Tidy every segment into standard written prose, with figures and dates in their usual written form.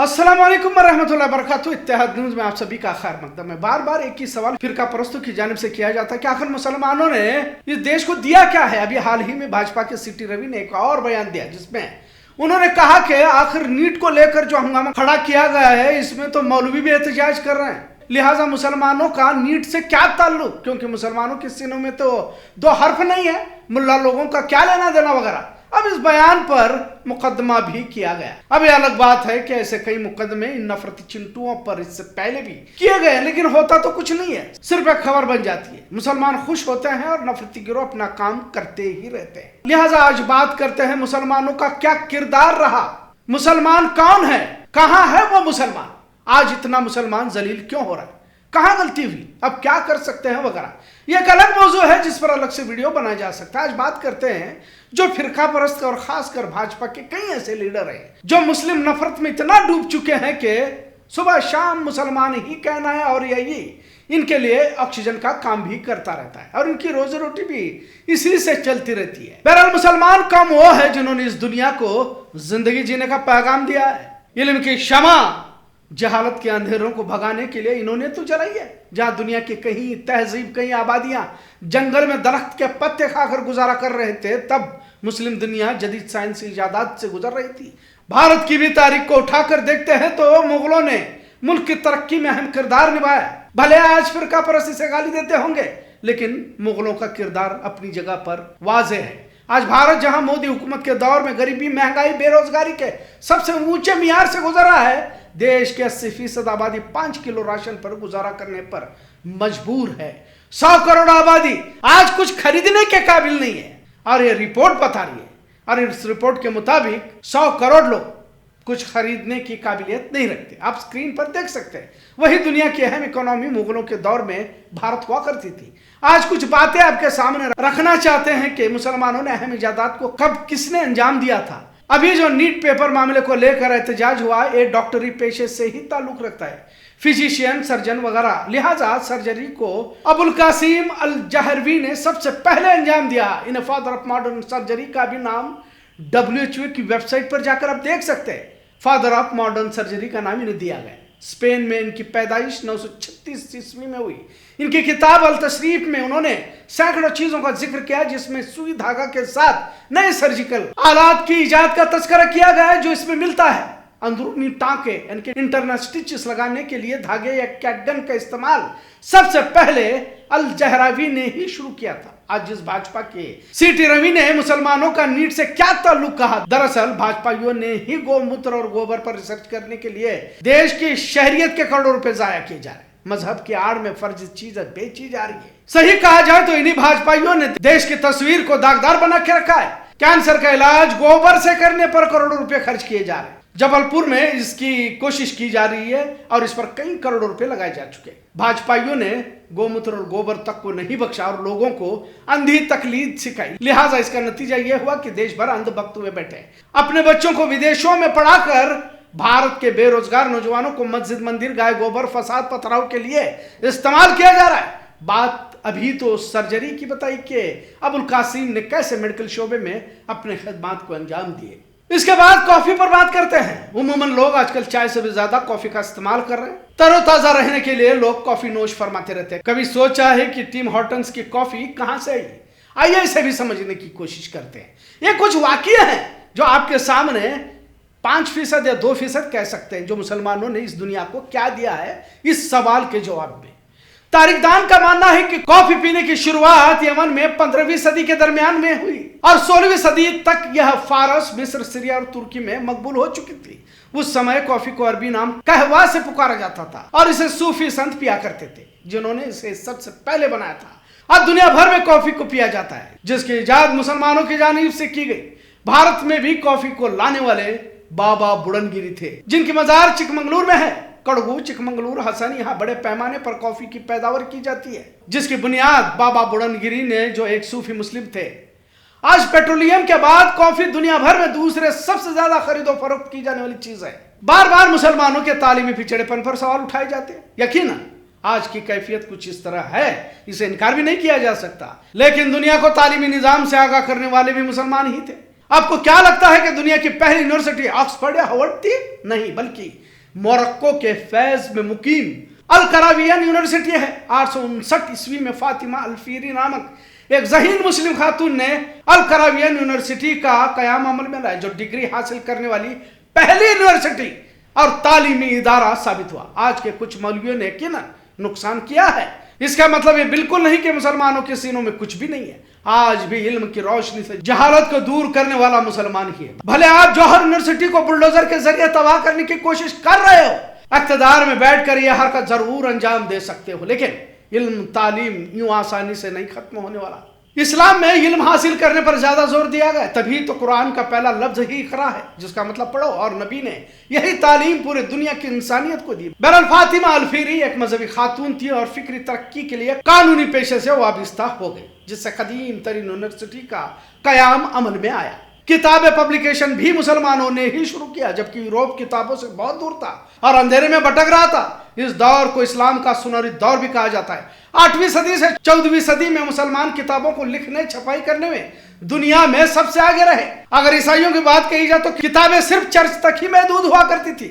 अस्सलाम वालेकुम वरहमतुल्लाहि वबरकातुहू। इत्तेहाद न्यूज़ में आप सभी का खैर मकदम है। बार बार एक ही सवाल फिरका परस्तों की जानिब से किया जाता है कि आखिर मुसलमानों ने इस देश को दिया क्या है। अभी हाल ही में भाजपा के सीटी रवि ने एक और बयान दिया जिसमें उन्होंने कहा कि आखिर नीट को लेकर जो हंगामा खड़ा किया गया है इसमें तो मौलवी भी एहतजाज कर रहे हैं, लिहाजा मुसलमानों का नीट से क्या ताल्लुक, क्योंकि मुसलमानों के सीनों में तो दो हर्फ नहीं है, मुल्ला लोगों का क्या लेना देना वगैरह। अब इस बयान पर मुकदमा भी किया गया। अब यह अलग बात है कि ऐसे कई मुकदमे इन नफरती चिंटुओं पर इससे पहले भी किए गए, लेकिन होता तो कुछ नहीं है, सिर्फ एक खबर बन जाती है। मुसलमान खुश होते हैं और नफरती गिरोह अपना काम करते ही रहते हैं। लिहाजा आज बात करते हैं मुसलमानों का क्या किरदार रहा, मुसलमान कौन है, कहाँ है वो मुसलमान, आज इतना मुसलमान जलील क्यों हो रहा है, कहाँ गलती हुई, अब क्या कर सकते हैं वगैरह। ये एक अलग मौजू है जिस पर अलग से वीडियो बनाया जा सकता है। आज बात करते हैं जो फिरका परस्त और खासकर भाजपा के कई ऐसे लीडर हैं जो मुस्लिम नफरत में इतना डूब चुके हैं कि सुबह शाम मुसलमान ही कहना है और यही इनके लिए ऑक्सीजन का काम भी करता रहता है और इनकी रोजी रोटी भी इसी से चलती रहती है। बहरहाल मुसलमान कौम वो है जिन्होंने इस दुनिया को जिंदगी जीने का पैगाम दिया है। इल्म की शमा जहालत के अंधेरों को भगाने के लिए इन्होंने तो जलाई है। जहां दुनिया की कहीं तहजीब, कहीं आबादियां जंगल में दरख्त के पत्ते खाकर गुजारा कर रहे थे, तब मुस्लिम दुनिया जदीद साइंसी इजादात से गुजर रही थी। भारत की भी तारीख को उठाकर देखते हैं तो मुगलों ने मुल्क की तरक्की में अहम किरदार निभाया। भले आज फिरका परस्ती से गाली देते होंगे, लेकिन मुगलों का किरदार अपनी जगह पर वाज़ेह है। आज भारत जहां मोदी हुकूमत के दौर में गरीबी, महंगाई, बेरोजगारी के सबसे ऊंचे मियार से गुजर रहा है, देश के 80% आबादी 5 किलो राशन पर गुजारा करने पर मजबूर है। 100 करोड़ आबादी आज कुछ खरीदने के काबिल नहीं है और ये रिपोर्ट बता रही है, और इस रिपोर्ट के मुताबिक 100 करोड़ लोग कुछ खरीदने की काबिलियत नहीं रखते। आप स्क्रीन पर देख सकते हैं। वही दुनिया की अहम इकोनॉमी मुगलों के दौर में भारत हुआ करती थी। आज कुछ बातें आपके सामने रखना चाहते हैं कि मुसलमानों ने अहम इजादात को कब किसने अंजाम दिया था। अभी जो नीट पेपर मामले को लेकर एहतजाज हुआ, ये डॉक्टरी पेशे से ही ताल्लुक रखता है, फिजिशियन, सर्जन वगैरह। लिहाजा सर्जरी को अबुल कासिम अल जहरवी ने सबसे पहले अंजाम दिया। इन फादर ऑफ मॉडर्न सर्जरी का भी नाम WHO की वेबसाइट पर जाकर आप देख सकते हैं। फादर ऑफ मॉडर्न सर्जरी का नाम इन्हें दिया गया। स्पेन में इनकी पैदाइश 936 ईस्वी में हुई। इनकी किताब अल तशरीफ में उन्होंने सैकड़ों चीजों का जिक्र किया, जिसमें सुई धागा के साथ नए सर्जिकल आलात की इजाद का तस्करा किया गया है जो इसमें मिलता है। अंदरूनी टांके यानी इंटरनल स्टिचेस लगाने के लिए धागे या कैटगन का इस्तेमाल सबसे पहले अल जहरावी ने ही शुरू किया था। आज जिस भाजपा के सीटी रवि ने मुसलमानों का नीट से क्या ताल्लुक कहा, दरअसल भाजपाइयों ने ही गोमूत्र और गोबर पर रिसर्च करने के लिए देश की शहरियत के करोड़ों रुपए जाया किए जा रहे, मजहब की आड़ में फर्जी चीजें बेची जा रही है। सही कहा जाए तो इन्हीं भाजपाइयों ने देश की तस्वीर को दागदार बना के रखा है। कैंसर का इलाज गोबर से करने पर करोड़ों रुपए खर्च किए जा रहे हैं। जबलपुर में इसकी कोशिश की जा रही है और इस पर कई करोड़ रुपए लगाए जा चुके हैं। भाजपाइयों ने गोमूत्र और गोबर तक को नहीं बख्शा और लोगों को अंधी तकलीद सिखाई। लिहाजा इसका नतीजा यह हुआ कि देश भर अंधभक्त हुए बैठे। अपने बच्चों को विदेशों में पढ़ाकर भारत के बेरोजगार नौजवानों को मस्जिद, मंदिर, गाय गोबर, फसाद, पथराव के लिए इस्तेमाल किया जा रहा है। बात अभी तो सर्जरी की बताई कि अबुल कासिम ने कैसे मेडिकल शोबे में अपने खिदमात को अंजाम दिए। इसके बाद कॉफी पर बात करते हैं। उमूमन लोग आजकल चाय से भी ज्यादा कॉफी का इस्तेमाल कर रहे हैं। तरोताजा रहने के लिए लोग कॉफी नोश फरमाते रहते हैं। कभी सोचा है कि टिम हॉर्टन्स की कॉफी कहां से आई? आइए इसे भी समझने की कोशिश करते हैं। ये कुछ वाकये हैं जो आपके सामने 5% या 2% कह सकते हैं जो मुसलमानों ने इस दुनिया को क्या दिया है इस सवाल के जवाब में। तारीखदान का मानना है कि कॉफी पीने की शुरुआत यमन में 15वीं सदी के दरमियान में हुई और 16वीं सदी तक यह फारस, मिस्र, सीरिया और तुर्की में मकबूल हो चुकी थी। उस समय कॉफी को अरबी नाम कहवा से पुकारा जाता था और इसे सूफी संत पिया करते थे जिन्होंने इसे सबसे पहले बनाया था। आज दुनिया भर में कॉफी को पिया जाता है जिसकी इजाद मुसलमानों की जानिब से की गई। भारत में भी कॉफी को लाने वाले बाबा बुडनगिरी थे जिनकी मजार चिकमंगलूर में है। कड़गू, चिकमंगलूर, हसन, यहाँ बड़े पैमाने पर कॉफी की पैदावार की जाती है जिसकी बुनियाद बाबा बुडनगिरी ने जो एक सूफी मुस्लिम थे। आज पेट्रोलियम के बाद कॉफी दुनिया भर में दूसरे सबसे ज्यादा खरीदो फरोख्त की जाने वाली चीज है। बार बार मुसलमानों के तालीमी पिछड़ेपन पर सवाल उठाए जाते हैं। यकीनन आज की कैफियत कुछ इस तरह है, इसे इनकार भी नहीं किया जा सकता, लेकिन दुनिया को तालीमी निजाम से आगाह करने वाले भी मुसलमान ही थे। आपको क्या लगता है कि दुनिया की पहली यूनिवर्सिटी ऑक्सफोर्ड या हार्वर्ड थी? नहीं, बल्कि मोरक्को के फैज में मुकीम अल करावियन यूनिवर्सिटी है। 859 ईस्वी में फातिमा अल्फीरी नामक एक ज़हीन मुस्लिम खातून ने अल करावियन यूनिवर्सिटी का कयाम अमल में लाया, जो डिग्री हासिल करने वाली पहली यूनिवर्सिटी और तालीमी इदारा साबित हुआ। आज के कुछ मौलवियों ने यकीनन नुकसान किया है। इसका मतलब ये बिल्कुल नहीं कि मुसलमानों के सीनों में कुछ भी नहीं है। आज भी इल्म की रोशनी से जहालत को दूर करने वाला मुसलमान ही है। भले आप जौहर यूनिवर्सिटी को बुलडोजर के जरिए तबाह करने की कोशिश कर रहे हो, इक़्तिदार में बैठकर यह हरकत जरूर अंजाम दे सकते हो, लेकिन इल्म तालीम यूं आसानी से नहीं खत्म होने वाला। इस्लाम में इल्म हासिल करने पर ज्यादा जोर दिया गया, तभी तो कुरान का पहला लफ्ज ही इक़रा है, जिसका मतलब पढ़ो, और नबी ने यही तालीम पूरे दुनिया की इंसानियत को दी। बहरहाल फातिमा अल्फीरी एक मजहबी खातून थी और फिक्री तरक्की के लिए कानूनी पेशे से वाबस्ता हो गई, जिससे कदीम तरीन यूनिवर्सिटी का कयाम अमल में आया। किताब पब्लिकेशन भी मुसलमानों ने ही शुरू किया, जबकि यूरोप किताबों से बहुत दूर था और अंधेरे में भटक रहा था। इस दौर को इस्लाम का सुनहरी दौर भी कहा जाता है। 8वीं सदी से 14वीं सदी में मुसलमान किताबों को लिखने छपाई करने में दुनिया में सबसे आगे रहे। अगर ईसाइयों की बात कही जाए तो किताबें सिर्फ चर्च तक ही महदूद हुआ करती थी।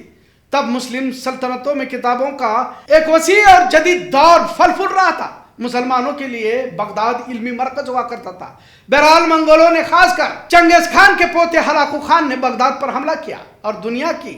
तब मुस्लिम सल्तनतों में किताबों का एक वसी और जदीद दौर फल फूल रहा था। मुसलमानों के लिए बगदाद इल्मी मरकज हुआ करता था। बहरहाल मंगोलों ने, खासकर चंगेज खान के पोते हलाकू खान ने बगदाद पर हमला किया और दुनिया की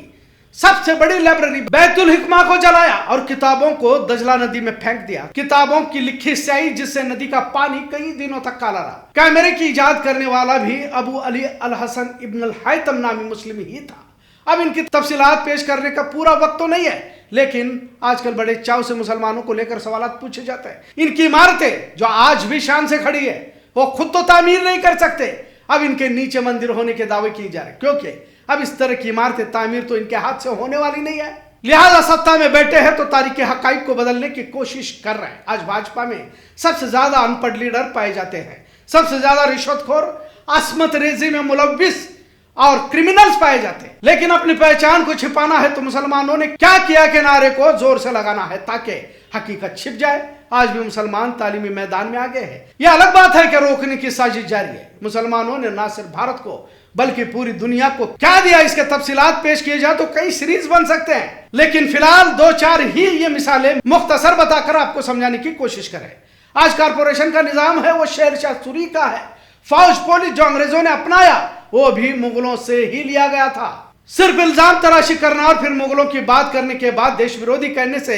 सबसे बड़ी लाइब्रेरी बैतुल हिकमा को जलाया और किताबों को दजला नदी में फेंक दिया। किताबों की लिखी स्याही, जिससे नदी का पानी कई दिनों तक काला रहा। कैमरे की इजाद करने वाला भी अबू अली अल हसन इब्न अल हैतम नामी मुस्लिम ही था। अब इनकी तफसीलात पेश करने का पूरा वक्त तो नहीं है, लेकिन आजकल बड़े चाव से मुसलमानों को लेकर सवालात पूछे जाते हैं। इनकी इमारतें जो आज भी शान से खड़ी है, वो खुद तो तामीर नहीं कर सकते। अब इनके नीचे मंदिर होने के दावे किए जा रहे, क्योंकि अब इस तरह की इमारतें तामीर तो इनके हाथ से होने वाली नहीं है। लिहाजा सत्ता में बैठे हैं तो तारीख़ हक़ाइक़ को बदलने की कोशिश कर रहे हैं। आज भाजपा में सबसे ज्यादा अनपढ़ लीडर पाए जाते हैं, सबसे ज्यादा रिश्वतखोर, असमत रेजी में मुलव्विस और क्रिमिनल्स पाए जाते हैं। लेकिन अपनी पहचान को छिपाना है तो मुसलमानों ने क्या किया के नारे को जोर से लगाना है ताकि हकीकत छिप जाए। आज भी मुसलमान तालीमी मैदान में आगे है। यह अलग बात है कि रोकने की साजिश जारी है। मुसलमानों ने न सिर्फ भारत को बल्कि पूरी दुनिया को क्या दिया, इसके तफसीलात पेश किए जाए तो कई सीरीज बन सकते हैं, लेकिन फिलहाल 2-4 ही ये मिसालें मुख्तसर बताकर आपको समझाने की कोशिश करें। आज कारपोरेशन का निजाम है वो शेरशाह सूरी का है। फौज पुलिस जो अंग्रेजों ने अपनाया वो भी मुगलों से ही लिया गया था। सिर्फ इल्जाम तराशी करना और फिर मुगलों की बात करने के बाद देश विरोधी कहने से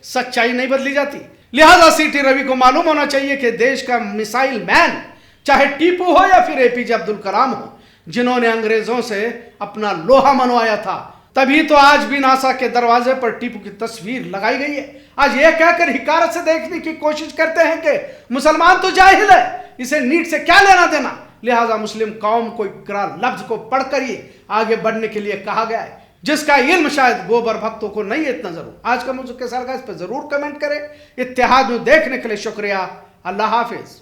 सच्चाई नहीं बदली जाती। लिहाजा सीटी रवि को मालूम होना चाहिए कि देश का मिसाइल मैन चाहे टीपू हो या फिर एपीजे अब्दुल कलाम हो, जिन्होंने अंग्रेजों से अपना लोहा मनवाया था, तभी तो आज भी नासा के दरवाजे पर टीपू की तस्वीर लगाई गई है। आज यह कहकर हिकारत से देखने की कोशिश करते हैं कि मुसलमान तो जाहिल है, इसे नीट से क्या लेना देना। लिहाजा मुस्लिम कौम को इकरा लफ्ज को पढ़कर ही आगे बढ़ने के लिए कहा गया है, जिसका इल्म शायद गोबर भक्तों को नहीं है इतना जरूर। आज का मौजूद के साथ इस पर जरूर कमेंट करें। इत्तेहाद में देखने के लिए शुक्रिया। अल्लाह हाफिज।